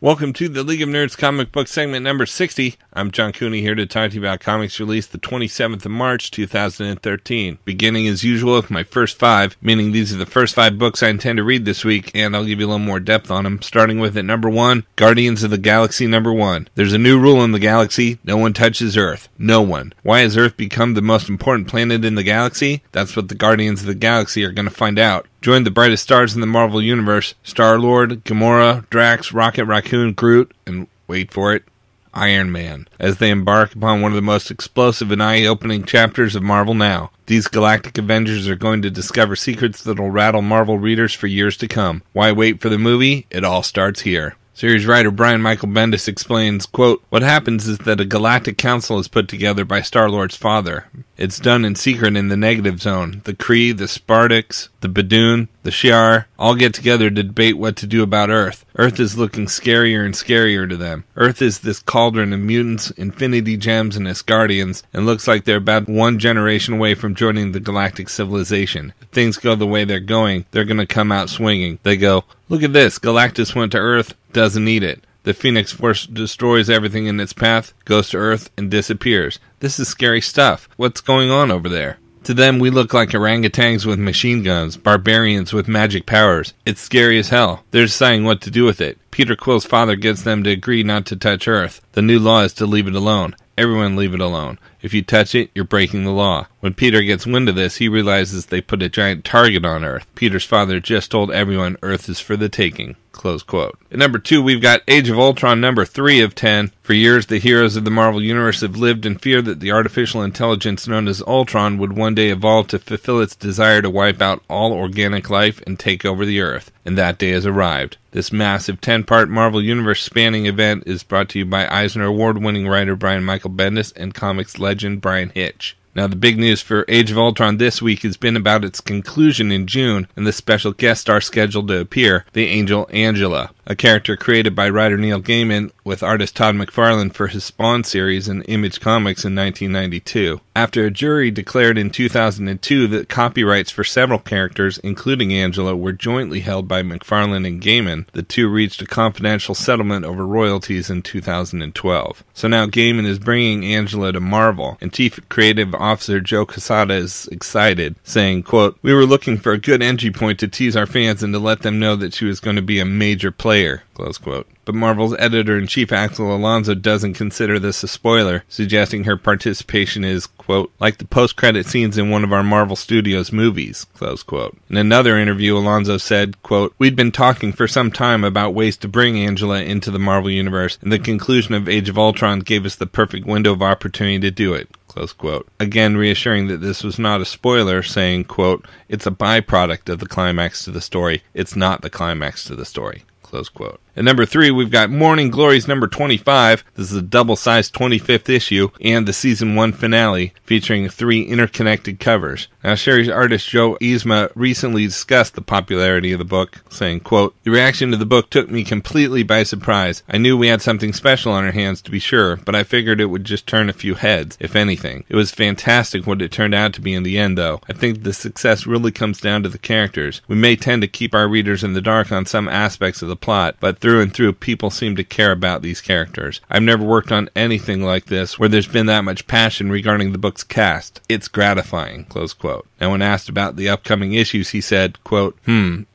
Welcome to the League of Nerds comic book segment number 60. I'm John Cooney here to talk to you about comics released the 27th of March, 2013. Beginning as usual with my first 5, meaning these are the first 5 books I intend to read this week, and I'll give you a little more depth on them, starting with at number 1, Guardians of the Galaxy number 1. There's a new rule in the galaxy: no one touches Earth. No one. Why has Earth become the most important planet in the galaxy? That's what the Guardians of the Galaxy are going to find out. Join the brightest stars in the Marvel Universe: Star-Lord, Gamora, Drax, Rocket Raccoon, Groot, and, wait for it, Iron Man, as they embark upon one of the most explosive and eye-opening chapters of Marvel now. These galactic Avengers are going to discover secrets that'll rattle Marvel readers for years to come. Why wait for the movie? It all starts here. Series writer Brian Michael Bendis explains, quote, "What happens is that a galactic council is put together by Star-Lord's father. It's done in secret in the negative zone. The Kree, the Spartaks, the Badoon, the Shi'ar all get together to debate what to do about Earth. Earth is looking scarier and scarier to them. Earth is this cauldron of mutants, infinity gems, and Asgardians, and looks like they're about one generation away from joining the galactic civilization. If things go the way they're going, they're going to come out swinging. They go, look at this, Galactus went to Earth, doesn't need it. The Phoenix Force destroys everything in its path, goes to Earth, and disappears. This is scary stuff. What's going on over there? To them, we look like orangutans with machine guns, barbarians with magic powers. It's scary as hell. They're deciding what to do with it. Peter Quill's father gets them to agree not to touch Earth. The new law is to leave it alone. Everyone leave it alone. If you touch it, you're breaking the law. When Peter gets wind of this, he realizes they put a giant target on Earth. Peter's father just told everyone Earth is for the taking." Close quote. At number 2, we've got Age of Ultron number 3 of 10. For years, the heroes of the Marvel Universe have lived in fear that the artificial intelligence known as Ultron would one day evolve to fulfill its desire to wipe out all organic life and take over the Earth. And that day has arrived. This massive 10-part Marvel Universe-spanning event is brought to you by Eisner Award-winning writer Brian Michael Bendis and comics legend Brian Hitch. Now, the big news for Age of Ultron this week has been about its conclusion in June and the special guest star scheduled to appear, the angel Angela, a character created by writer Neil Gaiman with artist Todd McFarlane for his Spawn series in Image Comics in 1992. After a jury declared in 2002 that copyrights for several characters, including Angela, were jointly held by McFarlane and Gaiman, the two reached a confidential settlement over royalties in 2012. So now Gaiman is bringing Angela to Marvel, and Chief Creative Officer Joe Quesada is excited, saying, quote, "We were looking for a good entry point to tease our fans and to let them know that she was going to be a major player," close quote. But Marvel's editor-in-chief Axel Alonso doesn't consider this a spoiler, suggesting her participation is, quote, "like the post-credit scenes in one of our Marvel Studios movies," close quote. In another interview, Alonso said, quote, "We'd been talking for some time about ways to bring Angela into the Marvel Universe, and the conclusion of Age of Ultron gave us the perfect window of opportunity to do it," close quote. Again, reassuring that this was not a spoiler, saying, quote, "It's a byproduct of the climax to the story. It's not the climax to the story," close quote. At number 3, we've got Morning Glories number 25. This is a double-sized 25th issue and the Season 1 finale, featuring 3 interconnected covers. Now, series artist Joe Yzma recently discussed the popularity of the book, saying, quote, "The reaction to the book took me completely by surprise. I knew we had something special on our hands, to be sure, but I figured it would just turn a few heads, if anything. It was fantastic what it turned out to be in the end, though. I think the success really comes down to the characters. We may tend to keep our readers in the dark on some aspects of the plot, but through and through, people seem to care about these characters. I've never worked on anything like this where there's been that much passion regarding the book's cast. It's gratifying," close quote. And when asked about the upcoming issues, he said, quote,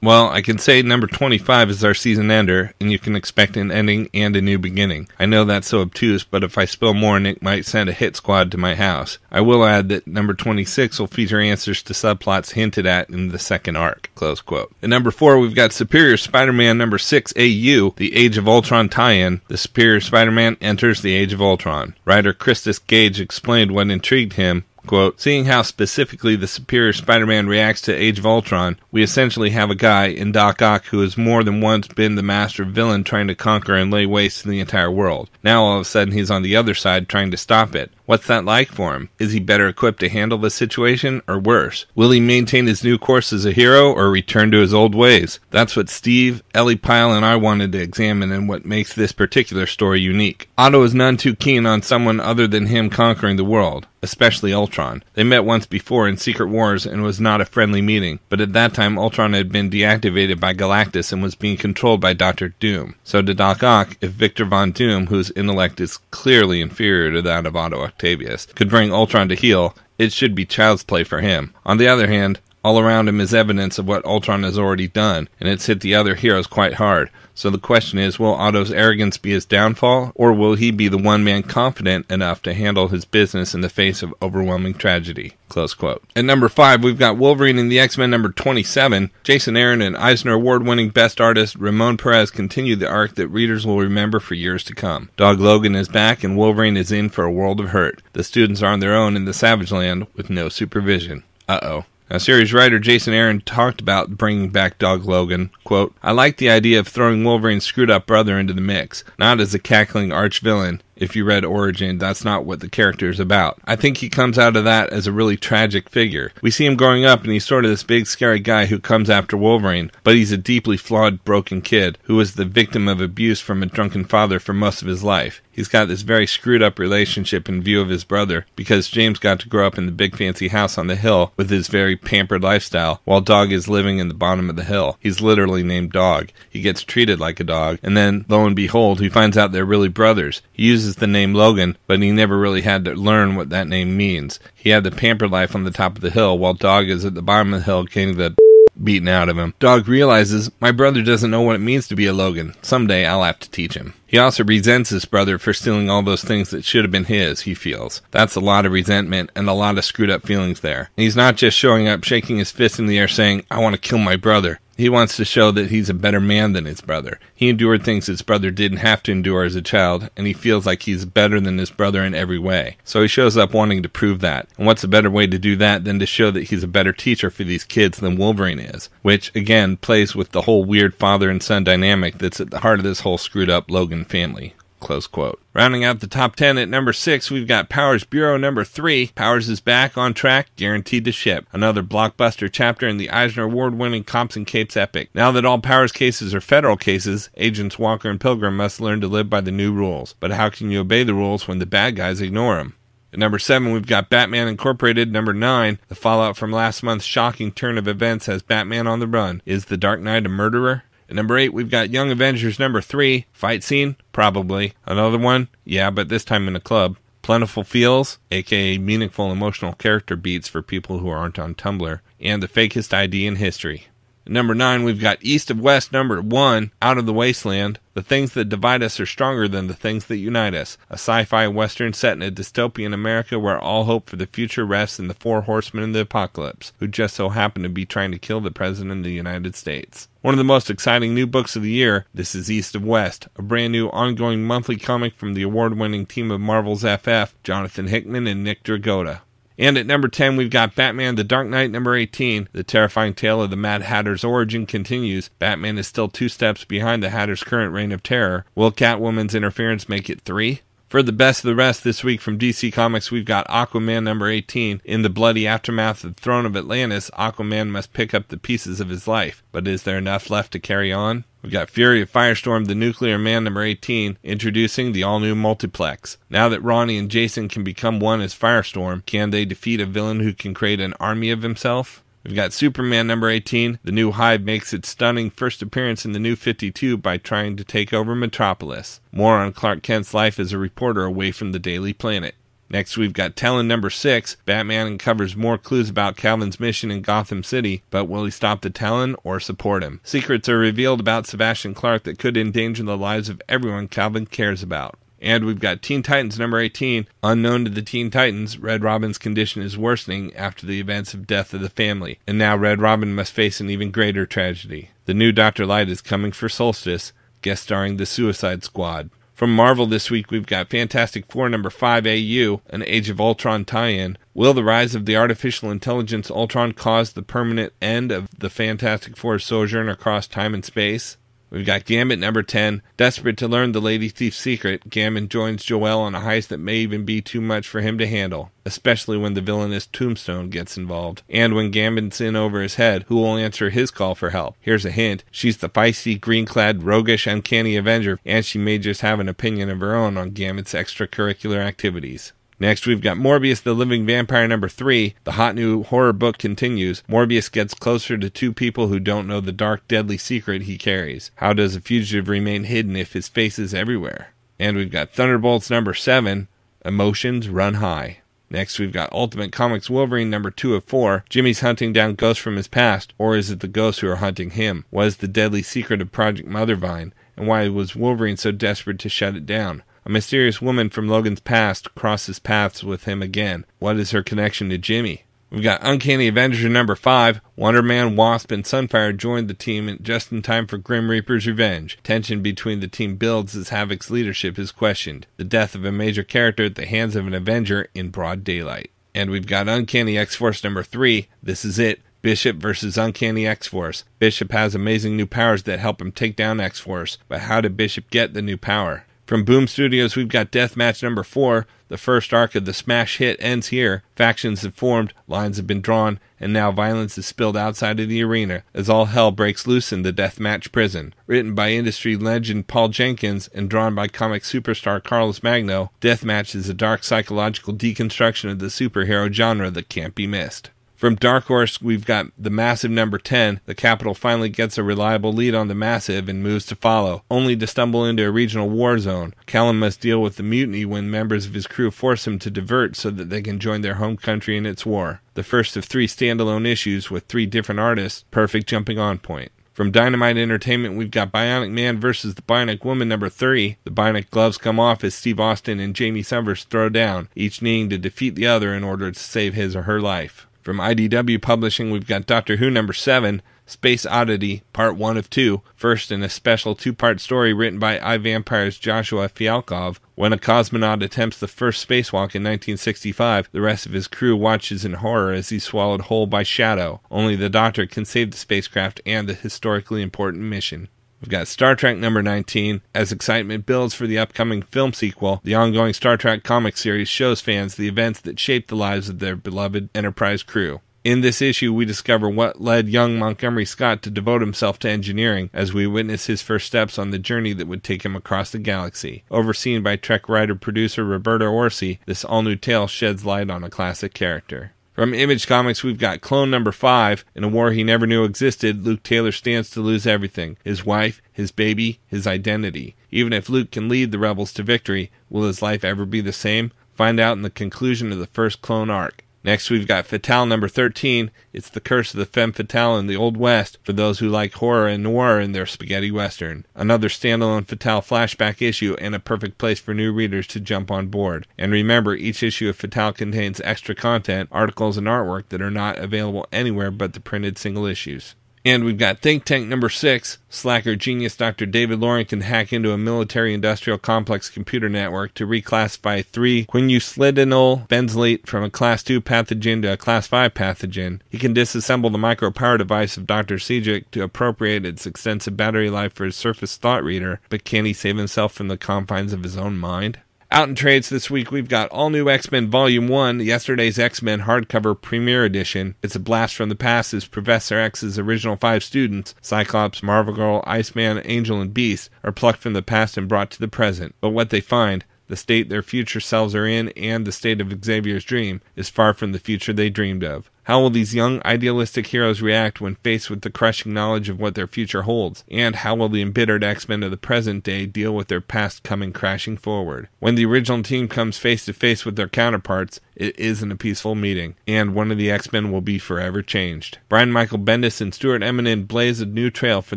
"Well, I can say number 25 is our season ender, and you can expect an ending and a new beginning. I know that's so obtuse, but if I spill more, Nick might send a hit squad to my house. I will add that number 26 will feature answers to subplots hinted at in the second arc," close quote. At number 4, we've got Superior Spider-Man number 6 AU, the Age of Ultron tie-in. The Superior Spider-Man enters the Age of Ultron. Writer Christus Gage explained what intrigued him. Quote, "Seeing how specifically the Superior Spider-Man reacts to Age of Ultron, we essentially have a guy in Doc Ock who has more than once been the master villain trying to conquer and lay waste to the entire world. Now all of a sudden he's on the other side trying to stop it. What's that like for him? Is he better equipped to handle the situation, or worse? Will he maintain his new course as a hero, or return to his old ways? That's what Steve, Ellie Pyle, and I wanted to examine, and what makes this particular story unique. Otto is none too keen on someone other than him conquering the world. especially Ultron. They met once before in Secret Wars and was not a friendly meeting, but at that time Ultron had been deactivated by Galactus and was being controlled by Dr. Doom. So to Doc Ock, if Victor Von Doom, whose intellect is clearly inferior to that of Otto Octavius, could bring Ultron to heel, it should be child's play for him. On the other hand, all around him is evidence of what Ultron has already done, and it's hit the other heroes quite hard. So the question is, will Otto's arrogance be his downfall, or will he be the one man confident enough to handle his business in the face of overwhelming tragedy? Close quote. At number 5, we've got Wolverine and the X-Men number 27. Jason Aaron and Eisner Award-winning best artist Ramon Perez continue the arc that readers will remember for years to come. Dog Logan is back, and Wolverine is in for a world of hurt. The students are on their own in the Savage Land with no supervision. Uh-oh. Now, series writer Jason Aaron talked about bringing back Dog Logan. Quote, "I like the idea of throwing Wolverine's screwed-up brother into the mix, not as a cackling arch-villain. If you read Origin, that's not what the character is about. I think he comes out of that as a really tragic figure. We see him growing up, and he's sort of this big, scary guy who comes after Wolverine, but he's a deeply flawed, broken kid who was the victim of abuse from a drunken father for most of his life. He's got this very screwed-up relationship in view of his brother, because James got to grow up in the big fancy house on the hill with his very pampered lifestyle, while Dog is living in the bottom of the hill. He's literally named Dog. He gets treated like a dog, and then, lo and behold, he finds out they're really brothers. He uses the name Logan, but he never really had to learn what that name means. He had the pampered life on the top of the hill, while Dog is at the bottom of the hill getting the beaten out of him. Dog realizes, my brother doesn't know what it means to be a Logan. Someday I'll have to teach him. He also resents his brother for stealing all those things that should have been his, he feels. That's a lot of resentment and a lot of screwed up feelings there. And he's not just showing up, shaking his fist in the air saying, I want to kill my brother. He wants to show that he's a better man than his brother. He endured things his brother didn't have to endure as a child, and he feels like he's better than his brother in every way. So he shows up wanting to prove that. And what's a better way to do that than to show that he's a better teacher for these kids than Wolverine is? Which, again, plays with the whole weird father and son dynamic that's at the heart of this whole screwed up Logan family. Close quote. Rounding out the top 10 at number 6, we've got Powers Bureau number 3. Powers is back on track, guaranteed to ship. Another blockbuster chapter in the Eisner Award-winning Cops and Capes epic. Now that all Powers cases are federal cases, Agents Walker and Pilgrim must learn to live by the new rules. But how can you obey the rules when the bad guys ignore them? At number 7, we've got Batman Incorporated. Number 9, the fallout from last month's shocking turn of events has Batman on the run. Is the Dark Knight a murderer? At number 8, we've got Young Avengers number 3. Fight scene? Probably. Another one? Yeah, but this time in a club. Plentiful feels, aka meaningful emotional character beats for people who aren't on Tumblr. And the fakest ID in history. At number 9, we've got East of West number 1. Out of the Wasteland. The things that divide us are stronger than the things that unite us. A sci-fi western set in a dystopian America where all hope for the future rests in the 4 horsemen of the apocalypse, who just so happen to be trying to kill the President of the United States. One of the most exciting new books of the year, this is East of West, a brand new ongoing monthly comic from the award-winning team of Marvel's FF, Jonathan Hickman and Nick Dragotta. And at number 10, we've got Batman The Dark Knight number 18. The terrifying tale of the Mad Hatter's origin continues. Batman is still 2 steps behind the Hatter's current reign of terror. Will Catwoman's interference make it 3? For the best of the rest this week from DC Comics, we've got Aquaman number 18. In the bloody aftermath of the Throne of Atlantis, Aquaman must pick up the pieces of his life. But is there enough left to carry on? We've got Fury of Firestorm, the Nuclear Man number 18, introducing the all-new multiplex. Now that Ronnie and Jason can become one as Firestorm, can they defeat a villain who can create an army of himself? We've got Superman number 18. The new Hive makes its stunning first appearance in the New 52 by trying to take over Metropolis. More on Clark Kent's life as a reporter away from the Daily Planet. Next, we've got Talon number 6. Batman uncovers more clues about Calvin's mission in Gotham City, but will he stop the Talon or support him? Secrets are revealed about Sebastian Clark that could endanger the lives of everyone Calvin cares about. And we've got Teen Titans number 18. Unknown to the Teen Titans, Red Robin's condition is worsening after the events of Death of the Family, and now Red Robin must face an even greater tragedy. The new Dr. Light is coming for Solstice, guest starring the Suicide Squad. From Marvel this week, we've got Fantastic Four number 5 AU, an Age of Ultron tie-in. Will the rise of the artificial intelligence Ultron cause the permanent end of the Fantastic Four's sojourn across time and space? We've got Gambit number 10. Desperate to learn the Lady Thief's secret, Gambit joins Joel on a heist that may even be too much for him to handle, especially when the villainous Tombstone gets involved. And when Gambit's in over his head, who will answer his call for help? Here's a hint. She's the feisty, green-clad, roguish, Uncanny Avenger, and she may just have an opinion of her own on Gambit's extracurricular activities. Next, we've got Morbius the Living Vampire number 3. The hot new horror book continues. Morbius gets closer to two people who don't know the dark, deadly secret he carries. How does a fugitive remain hidden if his face is everywhere? And we've got Thunderbolts number 7. Emotions run high. Next, we've got Ultimate Comics Wolverine number 2 of 4. Jimmy's hunting down ghosts from his past, or is it the ghosts who are hunting him? What is the deadly secret of Project Mothervine, and why was Wolverine so desperate to shut it down? A mysterious woman from Logan's past crosses paths with him again. What is her connection to Jimmy? We've got Uncanny Avengers number 5. Wonder Man, Wasp, and Sunfire joined the team just in time for Grim Reaper's revenge. Tension between the team builds as Havoc's leadership is questioned. The death of a major character at the hands of an Avenger in broad daylight. And we've got Uncanny X-Force number 3. This is it. Bishop versus Uncanny X-Force. Bishop has amazing new powers that help him take down X-Force. But how did Bishop get the new power? From Boom Studios, we've got Deathmatch number 4. The first arc of the smash hit ends here. Factions have formed, lines have been drawn, and now violence is spilled outside of the arena as all hell breaks loose in the Deathmatch prison. Written by industry legend Paul Jenkins and drawn by comic superstar Carlos Magno, Deathmatch is a dark psychological deconstruction of the superhero genre that can't be missed. From Dark Horse, we've got the Massive number 10. The Capital finally gets a reliable lead on the Massive and moves to follow, only to stumble into a regional war zone. Callum must deal with the mutiny when members of his crew force him to divert so that they can join their home country in its war. The first of 3 standalone issues with 3 different artists, perfect jumping on point. From Dynamite Entertainment, we've got Bionic Man versus the Bionic Woman number 3. The Bionic gloves come off as Steve Austin and Jamie Summers throw down, each needing to defeat the other in order to save his or her life. From IDW Publishing, we've got Doctor Who number 7, Space Oddity, Part 1 of 2, first in a special 2-part story written by iVampire's Joshua Fialkov. When a cosmonaut attempts the first spacewalk in 1965, the rest of his crew watches in horror as he's swallowed whole by Shadow. Only the Doctor can save the spacecraft and the historically important mission. We've got Star Trek number 19. As excitement builds for the upcoming film sequel, the ongoing Star Trek comic series shows fans the events that shaped the lives of their beloved Enterprise crew. In this issue, we discover what led young Montgomery Scott to devote himself to engineering as we witness his first steps on the journey that would take him across the galaxy. Overseen by Trek writer-producer Roberto Orci, this all-new tale sheds light on a classic character. From Image Comics, we've got Clone number 5. In a war he never knew existed, Luke Taylor stands to lose everything. His wife, his baby, his identity. Even if Luke can lead the rebels to victory, will his life ever be the same? Find out in the conclusion of the first Clone arc. Next, we've got Fatale number 13. It's the curse of the femme fatale in the Old West for those who like horror and noir in their spaghetti western. Another standalone Fatale flashback issue and a perfect place for new readers to jump on board. And remember, each issue of Fatale contains extra content, articles, and artwork that are not available anywhere but the printed single issues. And we've got Think Tank number 6. Slacker genius Dr. David Loren can hack into a military-industrial complex computer network to reclassify 3 quinuslidinyl benzylate from a Class 2 pathogen to a Class 5 pathogen. He can disassemble the micro-power device of Dr. Sejic to appropriate its extensive battery life for his Surface Thought Reader, but can he save himself from the confines of his own mind? Out in trades this week, we've got All New X-Men Volume 1, yesterday's X-Men hardcover premiere edition. It's a blast from the past as Professor X's original 5 students, Cyclops, Marvel Girl, Iceman, Angel, and Beast, are plucked from the past and brought to the present. But what they find, the state their future selves are in, and the state of Xavier's dream, is far from the future they dreamed of. How will these young, idealistic heroes react when faced with the crushing knowledge of what their future holds? And how will the embittered X-Men of the present day deal with their past coming crashing forward? When the original team comes face to face with their counterparts, it isn't a peaceful meeting, and one of the X-Men will be forever changed. Brian Michael Bendis and Stuart Eminem blaze a new trail for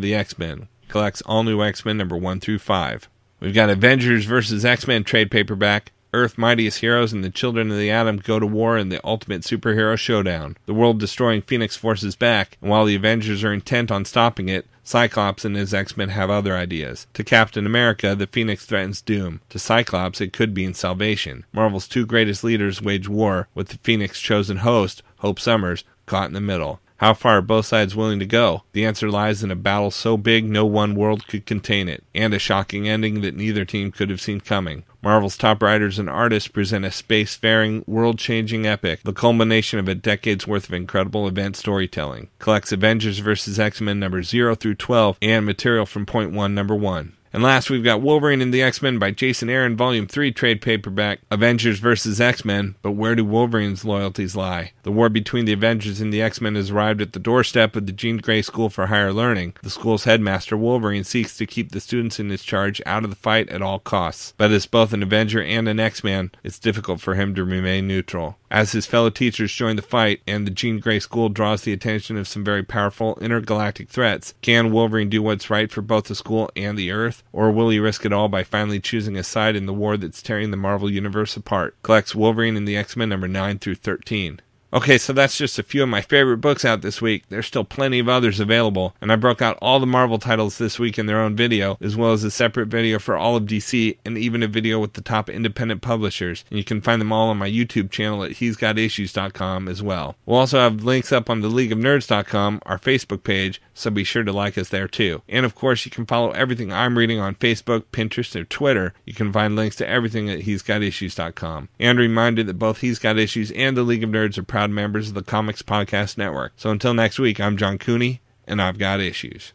the X-Men. Collects All New X-Men number 1 through 5. We've got Avengers Vs X-Men trade paperback. Earth's mightiest heroes and the children of the atom go to war in the ultimate superhero showdown. The world-destroying Phoenix forces back, and while the Avengers are intent on stopping it, Cyclops and his X-Men have other ideas. To Captain America, the Phoenix threatens doom. To Cyclops, it could mean salvation. Marvel's 2 greatest leaders wage war, with the Phoenix chosen host, Hope Summers, caught in the middle. How far are both sides willing to go? The answer lies in a battle so big no one world could contain it, and a shocking ending that neither team could have seen coming. Marvel's top writers and artists present a spacefaring, world-changing epic, the culmination of a decade's worth of incredible event storytelling. Collects Avengers vs. X-Men numbers 0 through 12 and material from Point 1 number 1. And last, we've got Wolverine and the X-Men by Jason Aaron, Volume 3 trade paperback, Avengers Vs X-Men, but where do Wolverine's loyalties lie? The war between the Avengers and the X-Men has arrived at the doorstep of the Jean Grey School for Higher Learning. The school's headmaster, Wolverine, seeks to keep the students in his charge out of the fight at all costs. But as both an Avenger and an X-Man, it's difficult for him to remain neutral. As his fellow teachers join the fight and the Jean Grey School draws the attention of some very powerful intergalactic threats, can Wolverine do what's right for both the school and the Earth? Or will he risk it all by finally choosing a side in the war that's tearing the Marvel Universe apart? Collects Wolverine and the X-Men number 9 through 13. Okay, so that's just a few of my favorite books out this week. There's still plenty of others available, and I broke out all the Marvel titles this week in their own video, as well as a separate video for all of DC, and even a video with the top independent publishers, and you can find them all on my YouTube channel at he'sgotissues.com as well. We'll also have links up on the leagueofnerds.com, our Facebook page, so be sure to like us there too. And of course, you can follow everything I'm reading on Facebook, Pinterest, or Twitter. You can find links to everything at he'sgotissues.com. And a reminder that both He's Got Issues and the League of Nerds are proud members of the Comics Podcast Network. So until next week, I'm John Cooney, and I've got issues.